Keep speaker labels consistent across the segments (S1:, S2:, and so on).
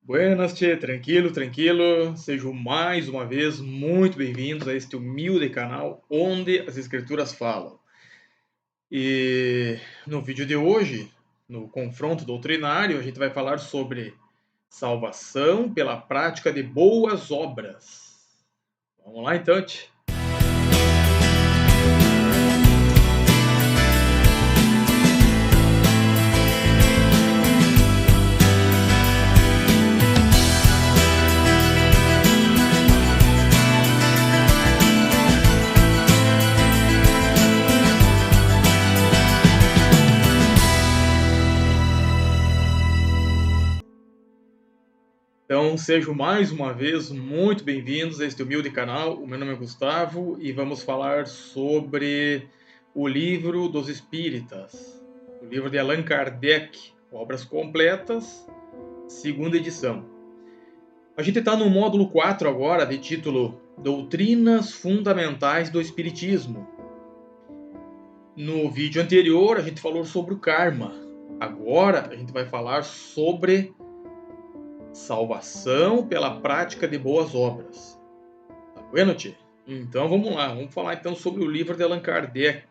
S1: Buenas, tchê, tranquilo, tranquilo. Sejam mais uma vez muito bem-vindos a este humilde canal onde as escrituras falam. E no vídeo de hoje, no confronto doutrinário, a gente vai falar sobre salvação pela prática de boas obras. Vamos lá então, tchê. Então, sejam mais uma vez muito bem-vindos a este humilde canal. O meu nome é Gustavo e vamos falar sobre o Livro dos Espíritas, o livro de Allan Kardec, Obras Completas, segunda edição. A gente está no módulo 4 agora, de título Doutrinas Fundamentais do Espiritismo. No vídeo anterior, a gente falou sobre o karma. Agora, a gente vai falar sobre salvação pela prática de boas obras. Tá vendo, tchê? Então vamos lá, vamos falar então sobre o livro de Allan Kardec.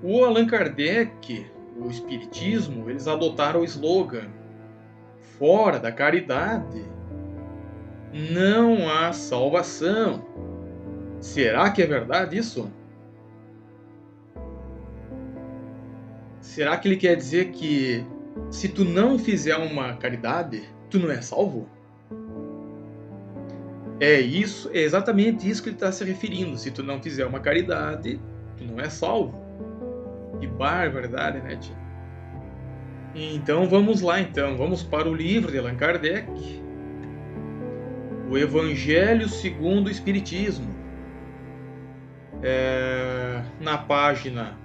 S1: O Allan Kardec, o Espiritismo, eles adotaram o slogan: fora da caridade não há salvação. Será que é verdade isso? Será que ele quer dizer que se tu não fizer uma caridade, tu não é salvo? É exatamente isso que ele está se referindo. Se tu não fizer uma caridade, tu não é salvo. Que barbaridade, né, tia? Então vamos lá, vamos para o livro de Allan Kardec, o Evangelho segundo o Espiritismo. Na página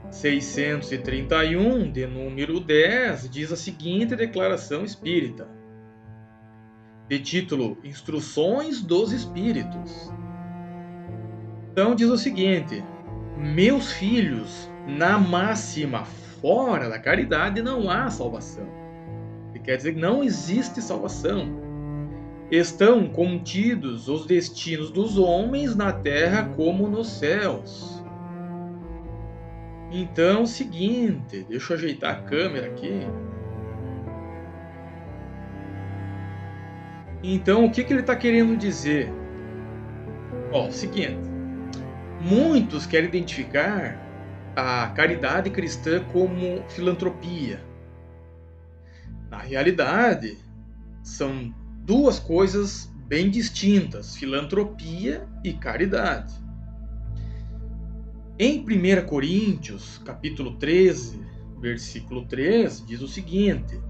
S1: 631, de número 10, diz a seguinte declaração espírita, de título Instruções dos Espíritos. Então diz o seguinte: meus filhos, na máxima, fora da caridade não há salvação. Ele quer dizer que não existe salvação. Estão contidos os destinos dos homens na terra como nos céus. Então, seguinte, deixa eu ajeitar a câmera aqui. Então, o que ele está querendo dizer? Seguinte, muitos querem identificar a caridade cristã como filantropia. Na realidade, são duas coisas bem distintas, filantropia e caridade. Em 1 Coríntios, capítulo 13, versículo 3, diz o seguinte: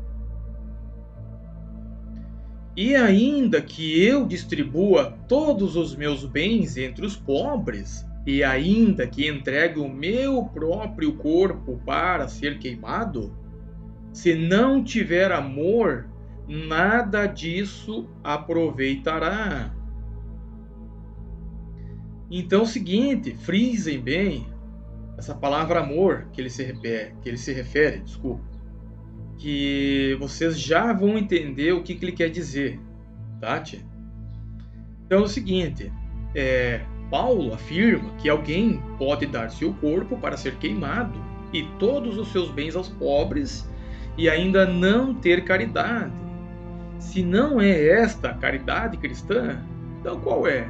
S1: e ainda que eu distribua todos os meus bens entre os pobres, e ainda que entregue o meu próprio corpo para ser queimado, se não tiver amor, nada disso aproveitará. Então é o seguinte, frisem bem essa palavra amor que ele se refere, que vocês já vão entender o que ele quer dizer, tá, tia? Então é o seguinte, Paulo afirma que alguém pode dar seu corpo para ser queimado e todos os seus bens aos pobres e ainda não ter caridade. Se não é esta a caridade cristã, então qual é?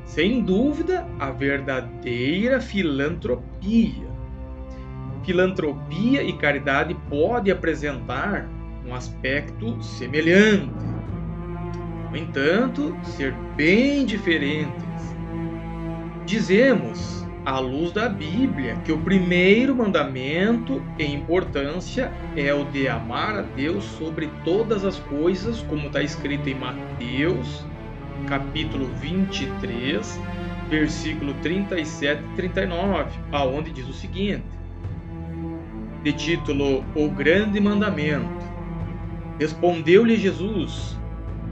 S1: Sem dúvida, a verdadeira filantropia. Filantropia e caridade podem apresentar um aspecto semelhante, no entanto, ser bem diferentes. Dizemos, à luz da Bíblia, que o primeiro mandamento em importância é o de amar a Deus sobre todas as coisas, como está escrito em Mateus, capítulo 23, versículo 37 e 39, aonde diz o seguinte, de título O Grande Mandamento. Respondeu-lhe Jesus: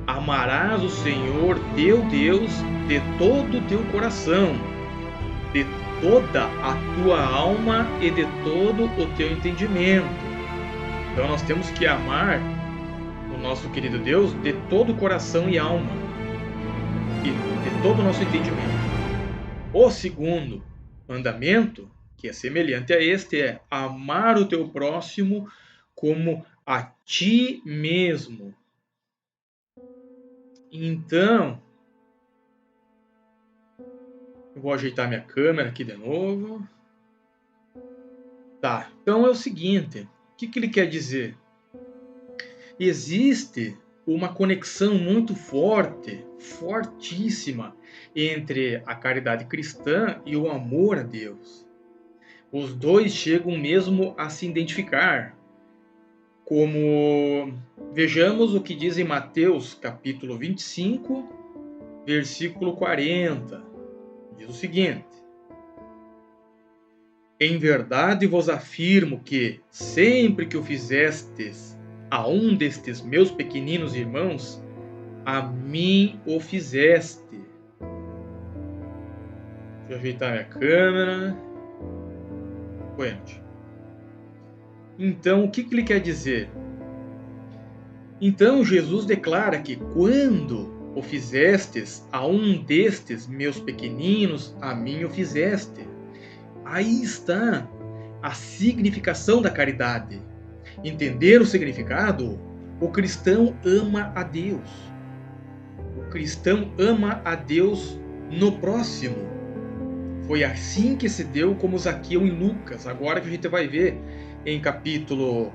S1: amarás o Senhor teu Deus de todo o teu coração, de toda a tua alma e de todo o teu entendimento. Então nós temos que amar o nosso querido Deus de todo o coração e alma e de todo o nosso entendimento. O segundo mandamento, que é semelhante a este, é amar o teu próximo como a ti mesmo. Então, eu vou ajeitar minha câmera aqui de novo. Tá, então é o seguinte, o que ele quer dizer? Existe uma conexão muito forte, fortíssima, entre a caridade cristã e o amor a Deus. Os dois chegam mesmo a se identificar. Como vejamos o que diz em Mateus capítulo 25, versículo 40. Diz o seguinte: Em verdade vos afirmo que, sempre que o fizestes a um destes meus pequeninos irmãos, a mim o fizeste. Deixa eu ajeitar minha câmera. Então, o que ele quer dizer? Então, Jesus declara que quando o fizestes a um destes meus pequeninos, a mim o fizeste. Aí está a significação da caridade. Entender o significado? O cristão ama a Deus. O cristão ama a Deus no próximo. Foi assim que se deu como Zaqueu em Lucas, agora que a gente vai ver em capítulo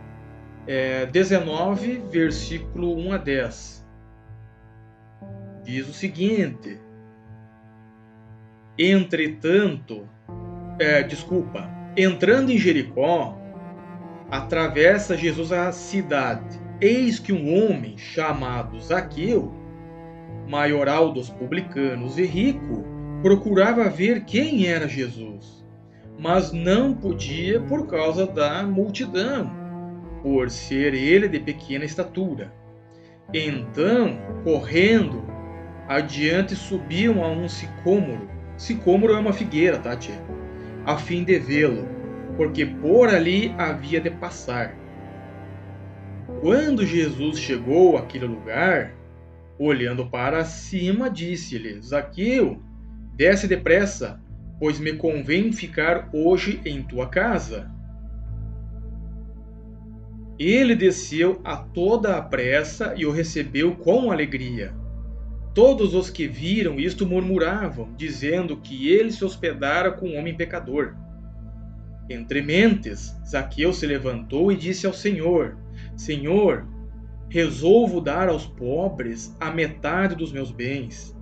S1: 19, versículo 1 a 10. Diz o seguinte: entrando em Jericó, atravessa Jesus a cidade. Eis que um homem chamado Zaqueu, maioral dos publicanos e rico, procurava ver quem era Jesus, mas não podia por causa da multidão, por ser ele de pequena estatura. Então, correndo adiante, subiam a um sicômoro. Sicômoro é uma figueira, tá, tia? A fim de vê-lo, porque por ali havia de passar. Quando Jesus chegou àquele lugar, olhando para cima, disse-lhe: Zaqueu, desce depressa, pois me convém ficar hoje em tua casa. Ele desceu a toda a pressa e o recebeu com alegria. Todos os que viram isto murmuravam, dizendo que ele se hospedara com um homem pecador. Entre mentes, Zaqueu se levantou e disse ao Senhor: Senhor, resolvo dar aos pobres a metade dos meus bens.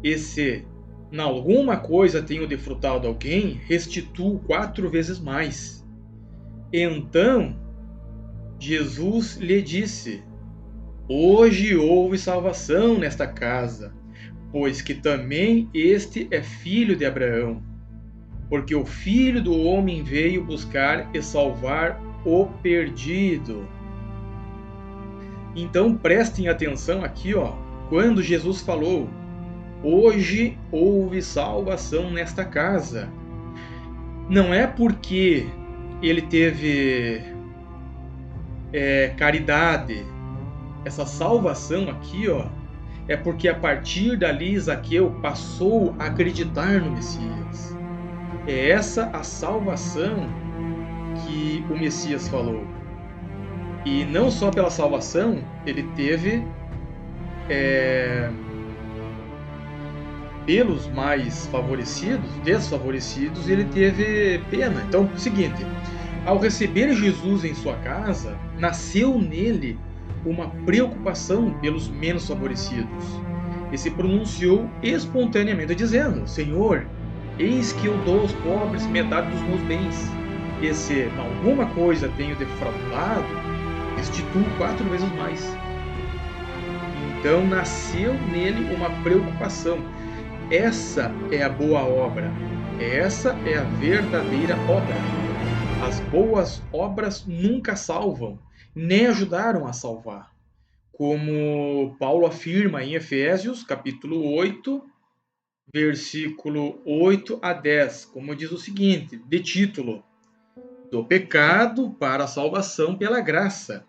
S1: E se, em alguma coisa tenho defraudado alguém, restituo 4 vezes mais. Então, Jesus lhe disse: Hoje houve salvação nesta casa, pois que também este é filho de Abraão. Porque o Filho do Homem veio buscar e salvar o perdido. Então prestem atenção aqui, quando Jesus falou: Hoje houve salvação nesta casa. Não é porque ele teve caridade. Essa salvação aqui, é porque a partir dali Zaqueu passou a acreditar no Messias. É essa a salvação que o Messias falou. E não só pela salvação, ele teve pelos mais favorecidos, desfavorecidos, ele teve pena. Então, é o seguinte: ao receber Jesus em sua casa, nasceu nele uma preocupação pelos menos favorecidos. E se pronunciou espontaneamente dizendo: Senhor, eis que eu dou aos pobres metade dos meus bens. E se em alguma coisa tenho defraudado, restituo 4 vezes mais. Então nasceu nele uma preocupação. Essa é a boa obra. Essa é a verdadeira obra. As boas obras nunca salvam, nem ajudaram a salvar. Como Paulo afirma em Efésios, capítulo 8, versículo 8 a 10, como diz o seguinte, de título: Do pecado para a salvação pela graça,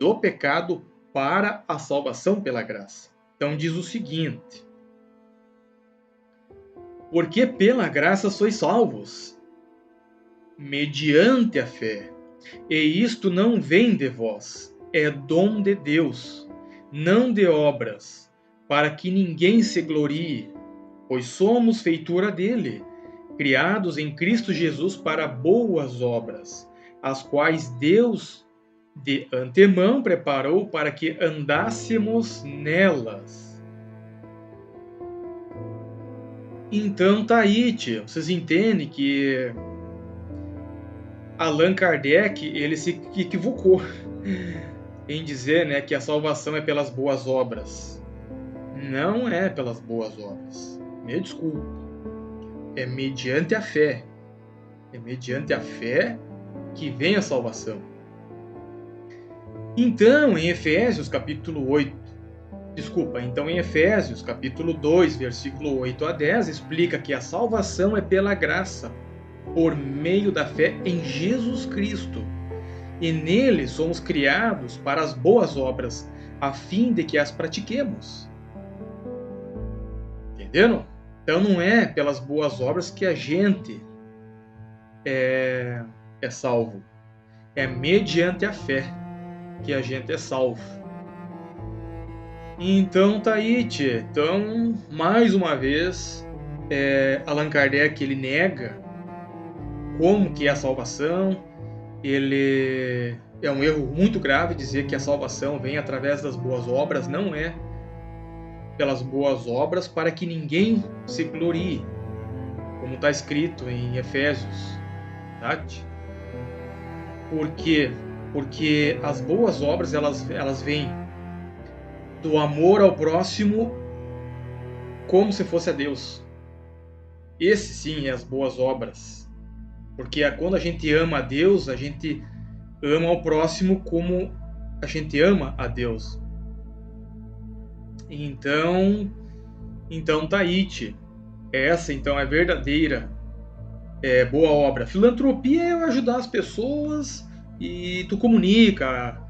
S1: do pecado para a salvação pela graça. Então diz o seguinte: porque pela graça sois salvos, mediante a fé. E isto não vem de vós, é dom de Deus, não de obras, para que ninguém se glorie, pois somos feitura dele, criados em Cristo Jesus para boas obras, as quais Deus de antemão preparou para que andássemos nelas. Então tá aí, tia. Vocês entendem que Allan Kardec ele se equivocou em dizer, né, que a salvação é pelas boas obras. Não é pelas boas obras. Me desculpe. É mediante a fé. É mediante a fé que vem a salvação. Então, em Efésios capítulo 2, versículo 8 a 10, explica que a salvação é pela graça, por meio da fé em Jesus Cristo. E nele somos criados para as boas obras, a fim de que as pratiquemos. Entenderam? Então não é pelas boas obras que a gente é salvo. É mediante a fé que a gente é salvo. Então tá aí, tchê. Então, mais uma vez, Allan Kardec ele nega como que é a salvação. Ele é um erro muito grave dizer que a salvação vem através das boas obras. Não é pelas boas obras para que ninguém se glorie, como está escrito em Efésios, tá? Por quê? Porque as boas obras elas vêm do amor ao próximo como se fosse a Deus. Esse sim é as boas obras. Porque quando a gente ama a Deus, a gente ama o próximo como a gente ama a Deus. Então tá aí, tchê. Essa então é a verdadeira boa obra. Filantropia é ajudar as pessoas e tu comunica,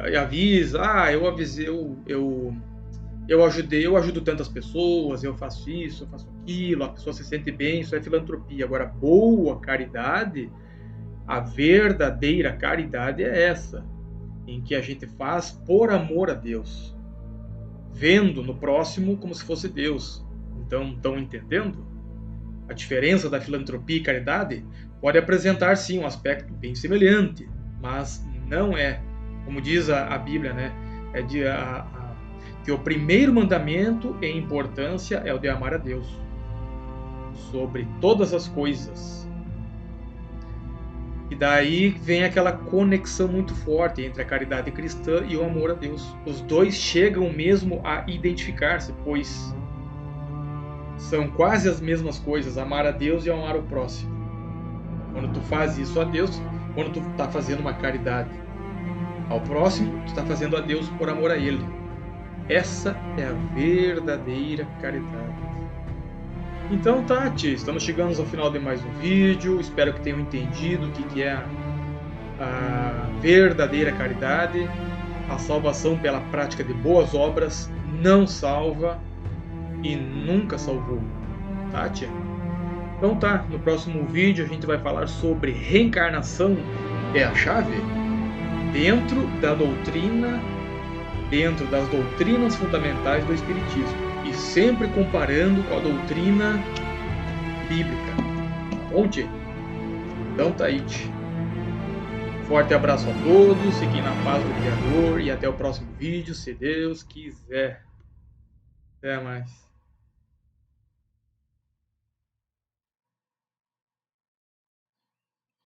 S1: e avisa, eu avisei, eu ajudo tantas pessoas, eu faço isso, eu faço aquilo, a pessoa se sente bem, isso é filantropia. Agora, boa caridade, a verdadeira caridade é essa, em que a gente faz por amor a Deus, vendo no próximo como se fosse Deus. Então, estão entendendo? A diferença da filantropia e caridade pode apresentar sim um aspecto bem semelhante, mas não é, como diz a Bíblia, né? Que o primeiro mandamento em importância é o de amar a Deus sobre todas as coisas. E daí vem aquela conexão muito forte entre a caridade cristã e o amor a Deus. Os dois chegam mesmo a identificar-se, pois são quase as mesmas coisas, amar a Deus e amar o próximo. Quando tu faz isso a Deus, quando tu está fazendo uma caridade ao próximo, tu está fazendo a Deus por amor a Ele. Essa é a verdadeira caridade. Então, Tati, estamos chegando ao final de mais um vídeo. Espero que tenham entendido o que é a verdadeira caridade. A salvação pela prática de boas obras não salva e nunca salvou, Tati? Então tá, no próximo vídeo a gente vai falar sobre reencarnação é a chave dentro das doutrinas fundamentais do Espiritismo e sempre comparando com a doutrina bíblica. Tá bom, tchê? Então tá aí, tchê. Forte abraço a todos, fiquem na paz do Criador e até o próximo vídeo, se Deus quiser. Até mais.